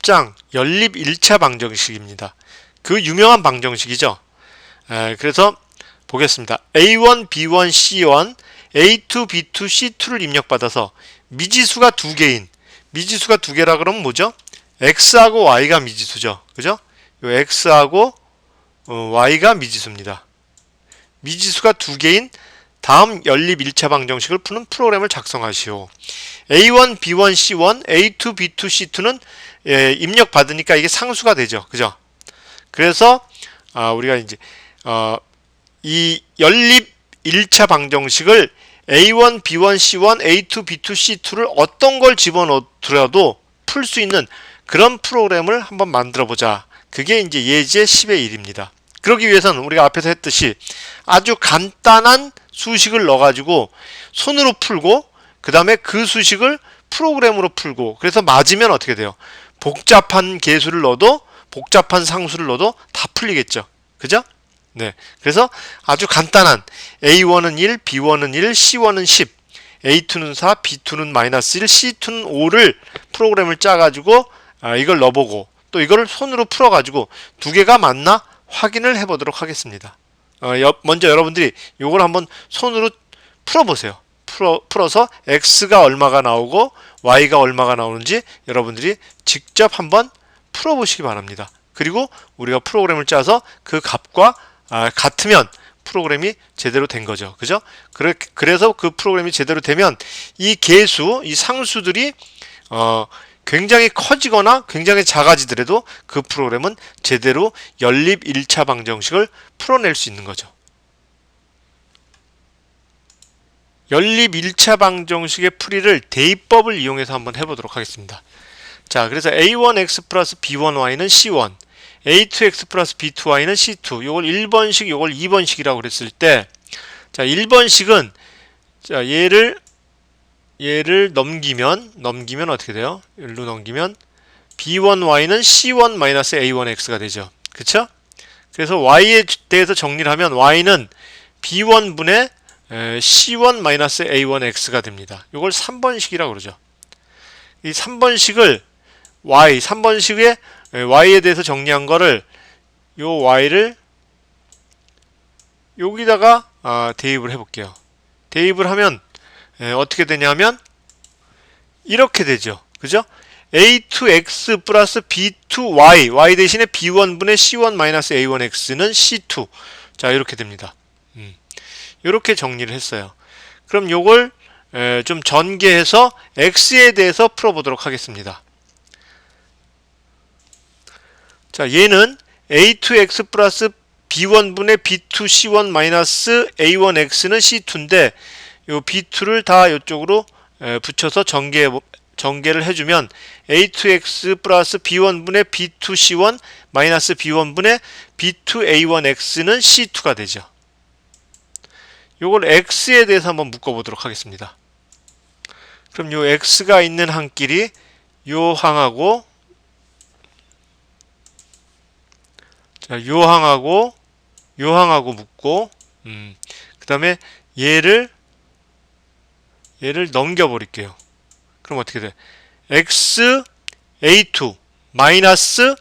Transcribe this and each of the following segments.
10장 연립 1차 방정식입니다. 그 유명한 방정식이죠. 그래서 보겠습니다. A1, B1, C1, A2, B2, C2를 입력받아서 미지수가 두 개라 그러면 뭐죠? X하고 Y가 미지수죠. 그죠? 요 X하고 Y가 미지수입니다. 미지수가 두 개인 다음 연립 1차 방정식을 푸는 프로그램을 작성하시오. A1, B1, C1, A2, B2, C2는 입력받으니까 이게 상수가 되죠. 그죠? 그래서 우리가 이제 이 연립 1차 방정식을 A1, B1, C1, A2, B2, C2를 어떤 걸 집어넣더라도 풀 수 있는 그런 프로그램을 한번 만들어 보자. 그게 이제 예제 10의 1입니다. 그러기 위해서는 우리가 앞에서 했듯이 아주 간단한 수식을 넣어가지고 손으로 풀고 그 다음에 그 수식을 프로그램으로 풀고 그래서 맞으면 어떻게 돼요? 복잡한 계수를 넣어도 복잡한 상수를 넣어도 다 풀리겠죠. 그죠? 네. 그래서 아주 간단한 A1은 1, B1은 1, C1은 10, A2는 4, B2는 마이너스 1, C2는 5를 프로그램을 짜가지고 이걸 넣어보고 또 이걸 손으로 풀어가지고 두 개가 맞나 확인을 해보도록 하겠습니다. 먼저 여러분들이 이걸 한번 손으로 풀어보세요. 풀어서 X가 얼마가 나오고 Y가 얼마가 나오는지 여러분들이 직접 한번 풀어보시기 바랍니다. 그리고 우리가 프로그램을 짜서 그 값과 같으면 프로그램이 제대로 된 거죠. 그죠? 그래서 그 프로그램이 제대로 되면 이 계수, 이 상수들이 굉장히 커지거나 굉장히 작아지더라도 그 프로그램은 제대로 연립 1차 방정식을 풀어낼 수 있는 거죠. 연립 1차 방정식의 풀이를 대입법을 이용해서 한번 해보도록 하겠습니다. 자, 그래서 A1x 플러스 B1y는 C1, A2x 플러스 B2y는 C2. 요걸 1번식, 요걸 2번식이라고 그랬을 때, 자, 1번식은, 자, 얘를 넘기면 어떻게 돼요? 일로 넘기면 B1y는 C1-A1x가 되죠. 그쵸? 그래서 y에 대해서 정리를 하면 y는 B1분의 C1-A1x가 됩니다. 요걸 3번식이라고 그러죠. 이 3번식을 3번식의 y에 대해서 정리한 거를 요 y를 여기다가 대입을 해볼게요. 대입을 하면 어떻게 되냐면 이렇게 되죠. 그죠? A2x 플러스 B2y y 대신에 B1분의 C1-A1x는 C2. 자, 이렇게 됩니다. 이렇게 정리를 했어요. 그럼 요걸 좀 전개해서 x에 대해서 풀어보도록 하겠습니다. 자, 얘는 A2x 플러스 B1분의 B2 C1-A1x는 C2인데 요 B2를 다 이쪽으로 붙여서 전개를 해주면 A2x 플러스 B1분의 B2 C1 마이너스 B1분의 B2 A1x는 C2가 되죠. 요걸 x에 대해서 한번 묶어보도록 하겠습니다. 그럼 요 x가 있는 항끼리 요 항하고 자, 요 항하고 묶고 그 다음에 얘를 넘겨버릴게요. 그럼 어떻게 돼? x a2 마이너스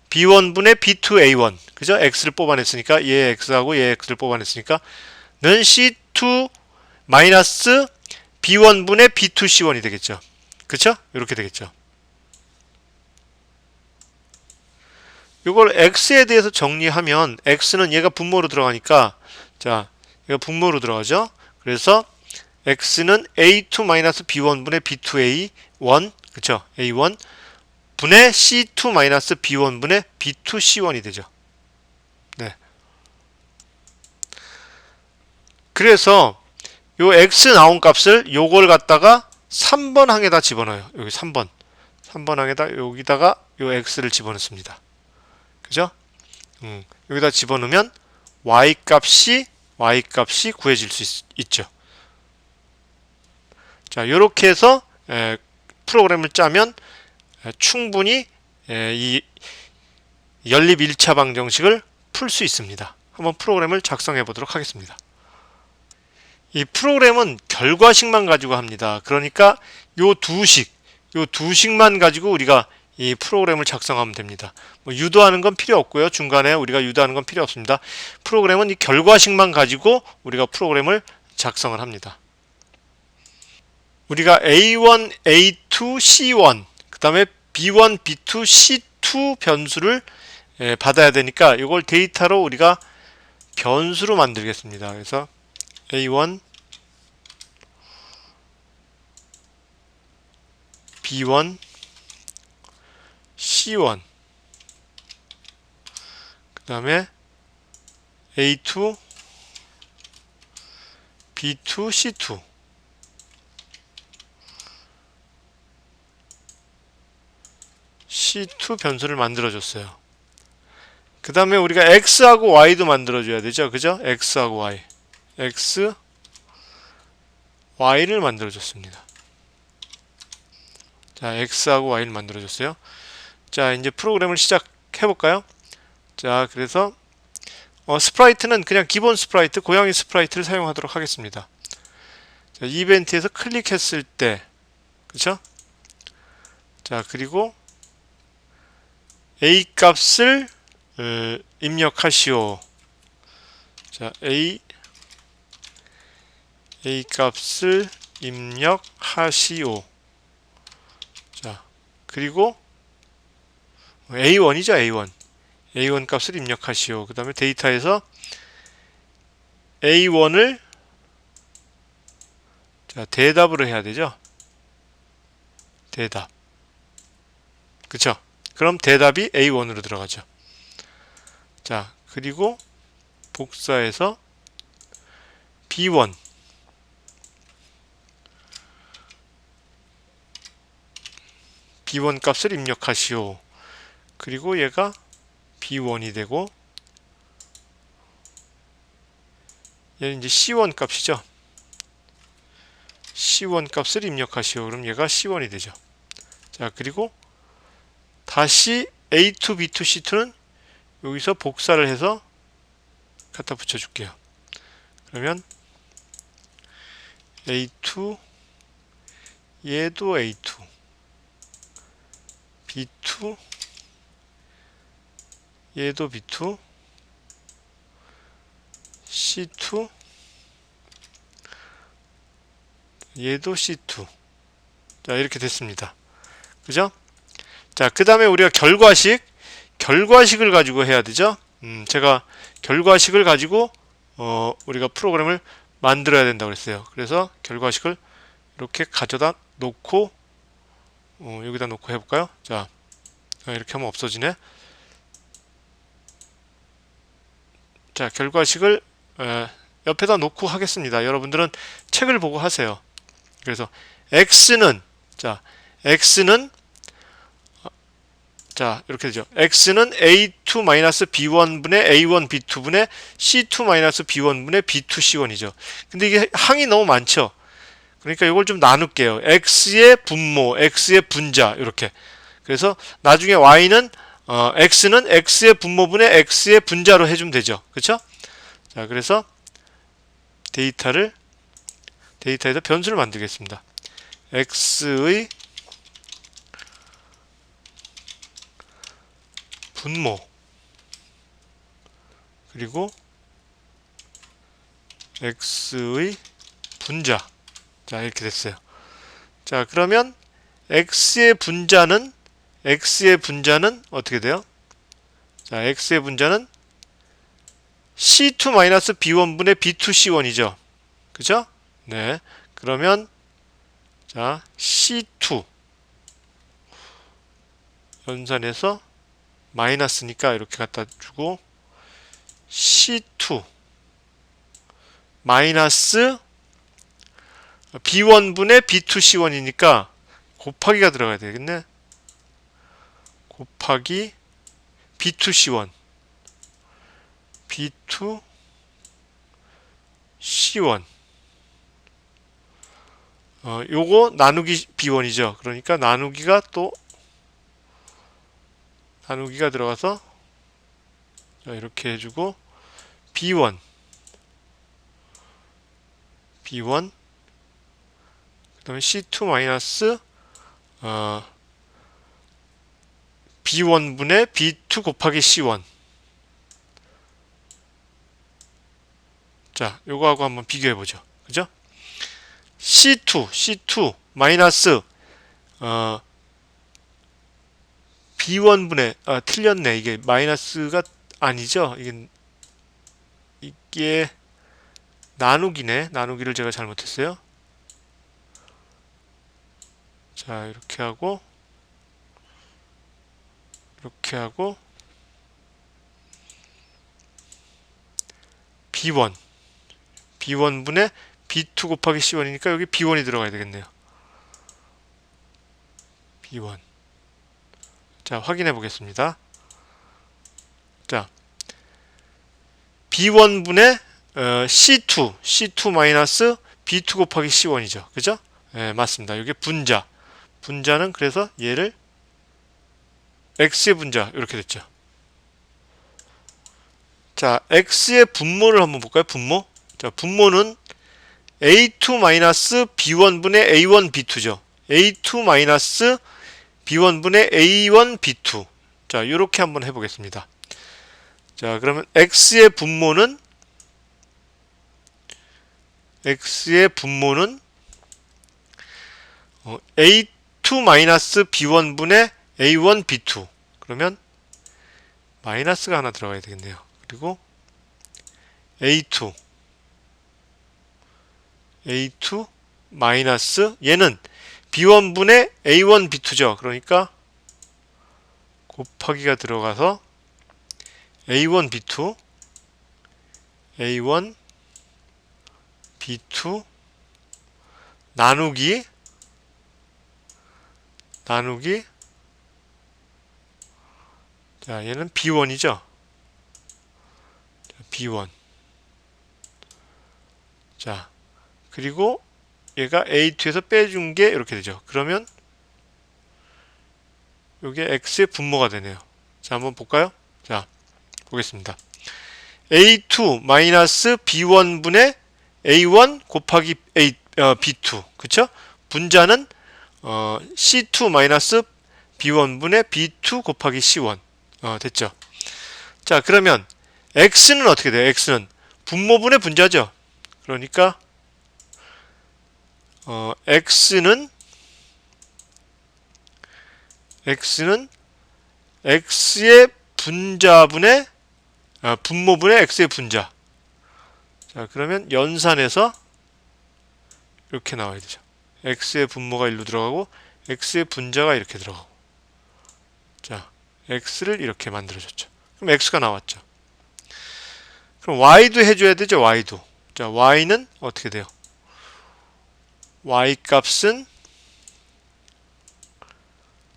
b1분의 b2 a1 그죠? x를 뽑아냈으니까 얘 x하고 얘 x를 뽑아냈으니까 는 c2 마이너스 b1분의 b2 c1이 되겠죠. 그쵸? 이렇게 되겠죠. 이걸 x에 대해서 정리하면 x는 얘가 분모로 들어가니까 자, 얘가 분모로 들어가죠. 그래서 x는 a2-b1분의 b2a1 그쵸? a1 분의 c2-b1분의 b2c1이 되죠. 네. 그래서 요 x 나온 값을 요걸 갖다가 3번 항에다 집어넣어요. 여기 3번 항에다 여기다가 요 x를 집어넣습니다. 그죠? 여기다 집어넣으면 y값이 구해질 수 있죠. 자, 요렇게 해서 프로그램을 짜면 충분히 이 연립 1차 방정식을 풀 수 있습니다. 한번 프로그램을 작성해 보도록 하겠습니다. 이 프로그램은 결과식만 가지고 합니다. 그러니까 요 두 식만 가지고 우리가 이 프로그램을 작성하면 됩니다. 뭐 유도하는 건 필요 없고요. 중간에 우리가 유도하는 건 필요 없습니다. 프로그램은 이 결과식만 가지고 우리가 프로그램을 작성을 합니다. 우리가 A1, A2, C1 그 다음에 B1, B2, C2 변수를 받아야 되니까 이걸 데이터로 우리가 변수로 만들겠습니다. 그래서 A1, B1, C1 그 다음에 A2, B2, C2 C2 변수를 만들어줬어요. 그 다음에 우리가 X하고 Y도 만들어줘야 되죠. 그죠? X하고 Y. X, Y를 만들어줬습니다. 자, X하고 Y를 만들어줬어요. 자, 이제 프로그램을 시작해볼까요? 자, 그래서 스프라이트는 그냥 기본 스프라이트, 고양이 스프라이트를 사용하도록 하겠습니다. 자, 이벤트에서 클릭했을 때, 그쵸? 자, 그리고 A 값을 입력하시오. 자, A 값을 입력하시오. 자, 그리고 A1이죠, A1. A1 값을 입력하시오. 그 다음에 데이터에서 A1을 자, 대답으로 해야 되죠. 대답. 그쵸? 그럼 대답이 A1으로 들어가죠. 자, 그리고 복사해서 B1 값을 입력하시오. 그리고 얘가 B1이 되고 얘는 이제 C1 값이죠. C1 값을 입력하시오. 그럼 얘가 C1이 되죠. 자, 그리고 다시 A2, B2, C2는 여기서 복사를 해서 갖다 붙여줄게요. 그러면 A2 얘도 A2 B2 얘도 B2 C2 얘도 C2 자, 이렇게 됐습니다. 그죠? 자, 그 다음에 우리가 결과식을 가지고 해야 되죠. 제가 결과식을 가지고 우리가 프로그램을 만들어야 된다고 그랬어요. 그래서 결과식을 이렇게 가져다 놓고 여기다 놓고 해볼까요? 자, 이렇게 하면 없어지네. 자, 결과식을 옆에다 놓고 하겠습니다. 여러분들은 책을 보고 하세요. 그래서 x는 자, x는 자, 이렇게 되죠. x는 a2-b1분의 a1b2분의 c2-b1분의 b2c1이죠. 근데 이게 항이 너무 많죠. 그러니까 이걸 좀 나눌게요. x의 분모, x의 분자 이렇게. 그래서 나중에 y는 x는 x의 분모분의 x의 분자로 해주면 되죠. 그렇죠? 자, 그래서 데이터에서 변수를 만들겠습니다. x의 분모 그리고 x의 분자. 자, 이렇게 됐어요. 자, 그러면 x의 분자는 어떻게 돼요? 자, x의 분자는 c2-b1분의 b2c1이죠. 그죠? 네. 그러면 자, c2 연산해서 마이너스니까 이렇게 갖다 주고 c2 마이너스 b1분의 b2c1이니까 곱하기가 들어가야 되겠네. 곱하기 b2c1 b2c1 요거 나누기 b1이죠. 그러니까 나누기가 들어가서 자, 이렇게 해주고 b1 그 다음에 c2 마이너스 B1분의 B2 곱하기 C1. 자, 요거하고 한번 비교해보죠. 그죠? C2 마이너스 B1분의 틀렸네. 이게 마이너스가 아니죠? 이게 나누기네. 나누기를 제가 잘못했어요. 자, 이렇게 하고 이렇게 하고 B1분의 B2 곱하기 C1이니까 여기 B1이 들어가야 되겠네요. B1. 자, 확인해 보겠습니다. 자, B1분의 C2 마이너스 B2 곱하기 C1이죠. 그죠? 네, 맞습니다. 이게 분자는 그래서 얘를 X의 분자 이렇게 됐죠. 자, X의 분모를 한번 볼까요? 분모. 자, 분모는 A2 마이너스 B1분의 A1 B2죠. A2 마이너스 B1분의 A1 B2. 자, 이렇게 한번 해보겠습니다. 자, 그러면 X의 분모는 A2 마이너스 B1분의 A1 B2. 그러면 마이너스가 하나 들어가야 되겠네요. 그리고 A2 마이너스 얘는 B1분의 A1 B2죠. 그러니까 곱하기가 들어가서 A1 B2 나누기 자, 얘는 B1이죠. B1. 자, 그리고 얘가 A2에서 빼준 게 이렇게 되죠. 그러면 이게 X의 분모가 되네요. 자, 한번 볼까요? 자, 보겠습니다. A2 마이너스 B1분의 A1 곱하기 B2. 그쵸? 분자는 C2 마이너스 B1분의 B2 곱하기 C1. 됐죠? 자, 그러면 X는 어떻게 돼요? X는 분모분의 분자죠? 그러니까 X는 X의 분자분의 분모분의 X의 분자. 자, 그러면 연산해서 이렇게 나와야 되죠. X의 분모가 일로 들어가고 X의 분자가 이렇게 들어가고. 자, X를 이렇게 만들어줬죠. 그럼 X가 나왔죠. 그럼 Y도 해줘야 되죠. Y도. 자, Y는 어떻게 돼요? Y 값은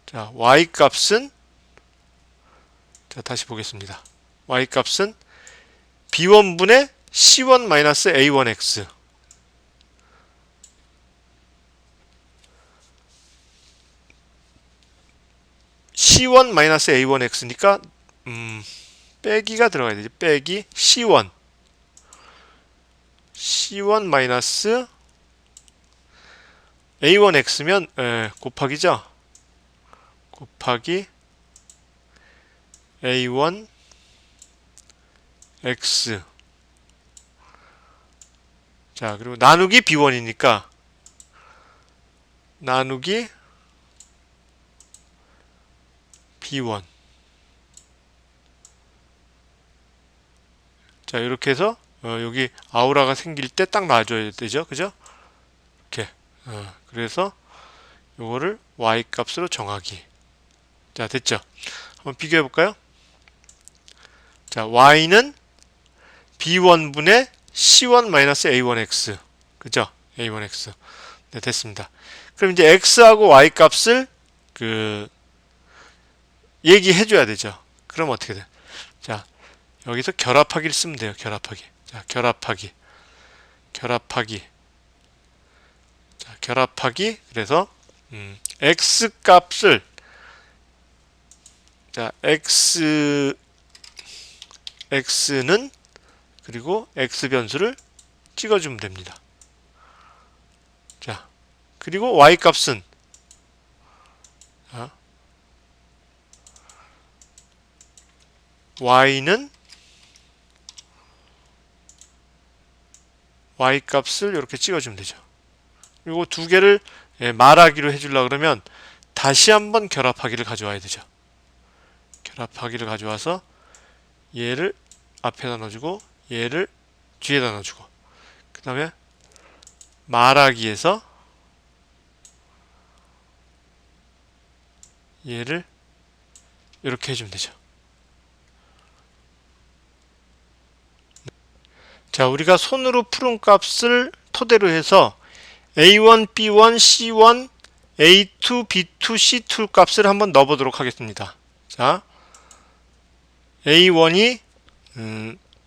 자, 다시 보겠습니다. Y 값은 B1분의 C1 마이너스 A1X. C1 마이너스 A1X니까 빼기가 들어가야 되지. 빼기 C1 마이너스 A1X면 곱하기죠. 곱하기 A1X. 자, 그리고 나누기 B1이니까 나누기 B1. 자, 이렇게 해서 여기 아우라가 생길 때 딱 놔줘야 되죠. 그죠? 이렇게. 그래서 요거를 Y 값으로 정하기. 자, 됐죠? 한번 비교해 볼까요? 자, Y는 B1분의 C1-A1X. 그죠? A1X. 네, 됐습니다. 그럼 이제 X하고 Y 값을 얘기해 줘야 되죠. 그럼 어떻게 돼? 자, 여기서 결합하기를 쓰면 돼요. 결합하기. 자, 결합하기. 자, 결합하기. 그래서 X 값을 자, X는 그리고 X 변수를 찍어주면 됩니다. 자, 그리고 Y 값은 y는 y 값을 이렇게 찍어주면 되죠. 그리고 두 개를 말하기로 해주려고 그러면 다시 한번 결합하기를 가져와야 되죠. 결합하기를 가져와서 얘를 앞에다 넣어주고 얘를 뒤에다 넣어주고 그 다음에 말하기에서 얘를 이렇게 해주면 되죠. 자, 우리가 손으로 푸른 값을 토대로 해서 A1, B1, C1, A2, B2, C2 값을 한번 넣어보도록 하겠습니다. 자, A1이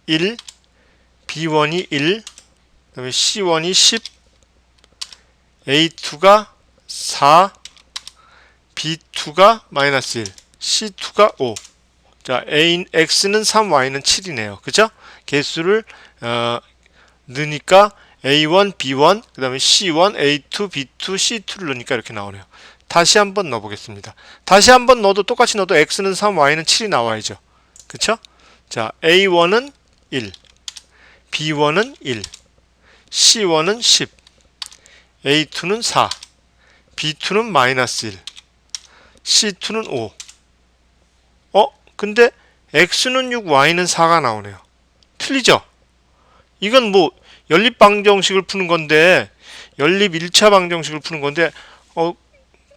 1, B1이 1, 그 다음에 C1이 10, A2가 4, B2가 마이너스 1, C2가 5. 자, X는 3, Y는 7이네요. 그죠? 개수를 넣으니까 A1, B1, 그 다음에 C1, A2, B2, C2를 넣으니까 이렇게 나오네요. 다시 한번 넣어보겠습니다. 다시 한번 넣어도 똑같이 넣어도 X는 3, Y는 7이 나와야죠. 그쵸? 자, A1은 1, B1은 1, C1은 10, A2는 4, B2는 마이너스 1, C2는 5. 근데 X는 6, Y는 4가 나오네요. 틀리죠? 이건 뭐 연립 방정식을 푸는 건데 연립 1차 방정식을 푸는 건데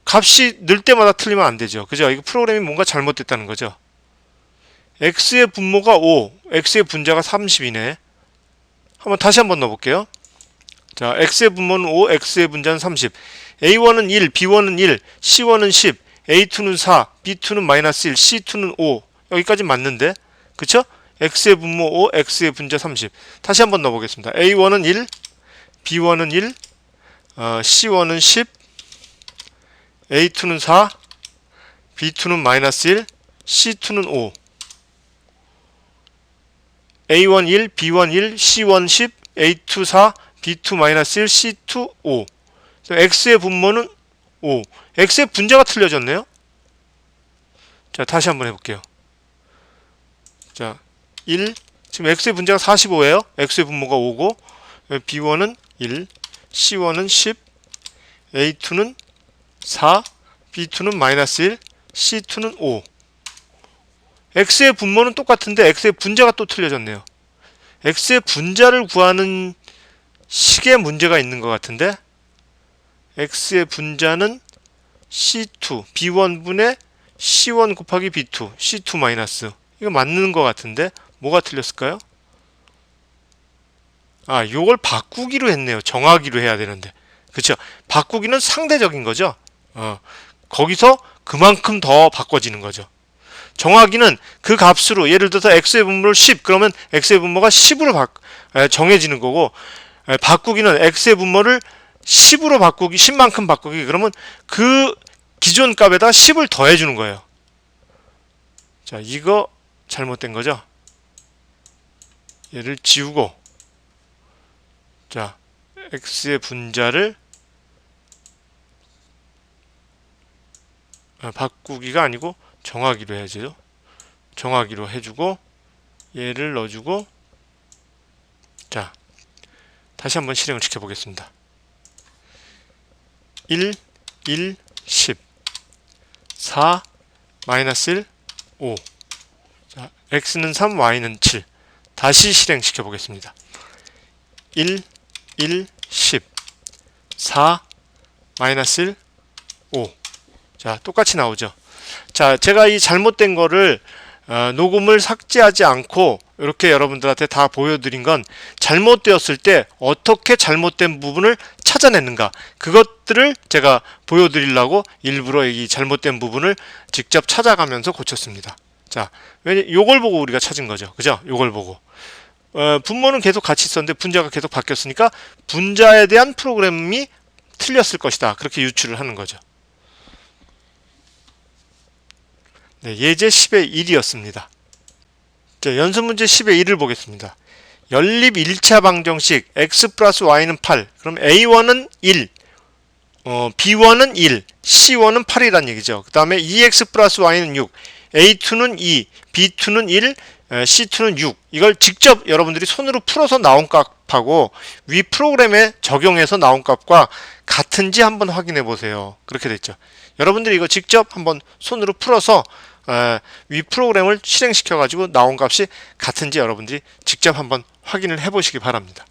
값이 늘 때마다 틀리면 안 되죠. 그죠? 이거 프로그램이 뭔가 잘못됐다는 거죠. X의 분모가 5, X의 분자가 30이네. 다시 한번 넣어볼게요. 자, X의 분모는 5, X의 분자는 30. A1은 1, B1은 1, C1은 10, A2는 4, B2는 마이너스 1, C2는 5. 여기까지 맞는데? 그쵸? X의 분모 5, X의 분자 30. 다시 한번 넣어보겠습니다. A1은 1, B1은 1, C1은 10, A2는 4, B2는 마이너스 1, C2는 5. A1 1, B1 1, C1 10, A2 4, B2 마이너스 1, C2 5. X의 분모는 5. X의 분자가 틀려졌네요. 자, 다시 한번 해볼게요. 자, 1. 지금 X의 분자가 45예요. X의 분모가 5고, B1은 1, C1은 10, A2는 4, B2는 마이너스 1, C2는 5. X의 분모는 똑같은데 X의 분자가 또 틀려졌네요. X의 분자를 구하는 식의 문제가 있는 것 같은데 X의 분자는 C2, B1분의 C1 곱하기 B2, C2 마이너스. 이거 맞는 것 같은데 뭐가 틀렸을까요? 요걸 바꾸기로 했네요. 정하기로 해야 되는데. 그쵸? 바꾸기는 상대적인 거죠. 거기서 그만큼 더 바꿔지는 거죠. 정하기는 그 값으로 예를 들어서 x의 분모를 10 그러면 x의 분모가 10으로 정해지는 거고 바꾸기는 x의 분모를 10으로 바꾸기 10만큼 바꾸기 그러면 그 기존 값에다 10을 더해 주는 거예요. 자, 이거 잘못된 거죠. 얘를 지우고 자, x의 분자를 바꾸기가 아니고 정하기로 해야죠. 정하기로 해주고 얘를 넣어주고 자, 다시 한번 실행을 시켜보겠습니다. 1, 1, 10 4, 마이너스 1, 5 자, x는 3, y는 7 다시 실행시켜 보겠습니다. 1, 1, 10 4, 마이너스 1, 5 자, 똑같이 나오죠. 자, 제가 이 잘못된 거를 녹음을 삭제하지 않고 이렇게 여러분들한테 다 보여드린 건 잘못되었을 때 어떻게 잘못된 부분을 찾아내는가 그것들을 제가 보여드리려고 일부러 이 잘못된 부분을 직접 찾아가면서 고쳤습니다. 자, 요걸 보고 우리가 찾은 거죠. 그죠? 요걸 보고 분모는 계속 같이 있었는데 분자가 계속 바뀌었으니까 분자에 대한 프로그램이 틀렸을 것이다. 그렇게 유추를 하는 거죠. 네, 예제 10의 1이었습니다. 자, 연습문제 10의 1을 보겠습니다. 연립 1차 방정식 x 플러스 y는 8 그럼 a1은 1 b1은 1 c1은 8이란 얘기죠. 그 다음에 2x 플러스 y는 6 A2는 2, B2는 1, C2는 6. 이걸 직접 여러분들이 손으로 풀어서 나온 값하고 위 프로그램에 적용해서 나온 값과 같은지 한번 확인해 보세요. 그렇게 됐죠. 여러분들이 이거 직접 한번 손으로 풀어서 위 프로그램을 실행시켜 가지고 나온 값이 같은지 여러분들이 직접 한번 확인을 해 보시기 바랍니다.